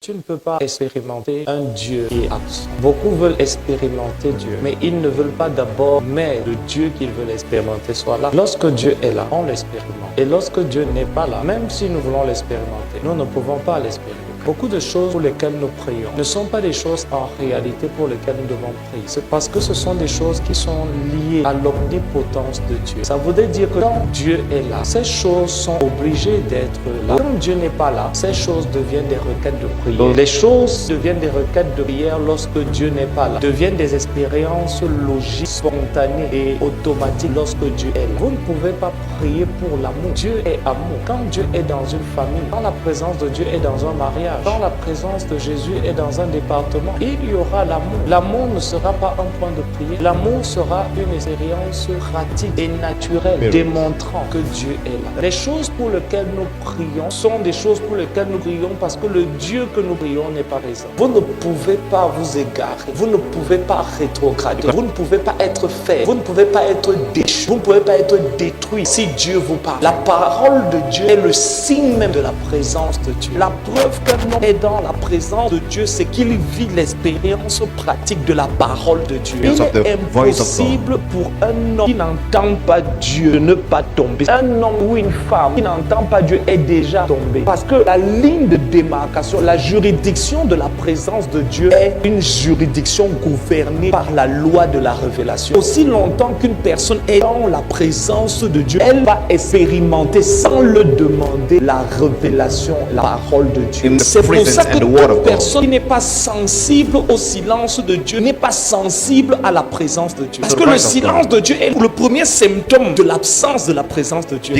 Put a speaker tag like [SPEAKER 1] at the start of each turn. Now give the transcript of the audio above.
[SPEAKER 1] Tu ne peux pas expérimenter un Dieu qui est absent. Beaucoup veulent expérimenter Dieu, mais ils ne veulent pas d'abord mettre le Dieu qu'ils veulent expérimenter soit là. Lorsque Dieu est là, on l'expérimente. Et lorsque Dieu n'est pas là, même si nous voulons l'expérimenter, nous ne pouvons pas l'expérimenter. Beaucoup de choses pour lesquelles nous prions ne sont pas des choses en réalité pour lesquelles nous devons prier. C'est parce que ce sont des choses qui sont liées à l'omnipotence de Dieu. Ça voudrait dire que quand Dieu est là, ces choses sont obligées d'être là. Quand Dieu n'est pas là, ces choses deviennent des requêtes de prière. Les choses deviennent des requêtes de prière lorsque Dieu n'est pas là. Deviennent des expériences logiques, spontanées et automatiques lorsque Dieu est là. Vous ne pouvez pas prier pour l'amour. Dieu est amour. Quand Dieu est dans une famille, quand la présence de Dieu est dans un mariage, quand la présence de Jésus est dans un département, il y aura l'amour. L'amour ne sera pas un point de prière. L'amour sera une expérience pratique et naturelle, démontrant que Dieu est là. Les choses pour lesquelles nous prions sont des choses pour lesquelles nous prions parce que le Dieu que nous prions n'est pas présent. Vous ne pouvez pas vous égarer. Vous ne pouvez pas rétrograder. Vous ne pouvez pas être fait. Vous ne pouvez pas être déchu. Vous ne pouvez pas être détruit si Dieu vous parle. La parole de Dieu est le signe même de la présence de Dieu. La preuve qu'un homme est dans la présence de Dieu, c'est qu'il vit l'expérience pratique de la parole de Dieu. Il est impossible pour un homme qui n'entend pas Dieu de ne pas tomber. Un homme ou une femme qui n'entend pas Dieu est déjà tombé. Parce que la ligne de démarcation, la juridiction de la présence de Dieu est une juridiction gouvernée par la loi de la révélation. Aussi longtemps qu'une personne est dans la présence de Dieu, elle va expérimenter sans le demander la révélation, la parole de Dieu. C'est pour ça que toute personne qui n'est pas sensible au silence de Dieu n'est pas sensible à la présence de Dieu. Parce que le silence de Dieu est le premier symptôme de l'absence de la présence de Dieu.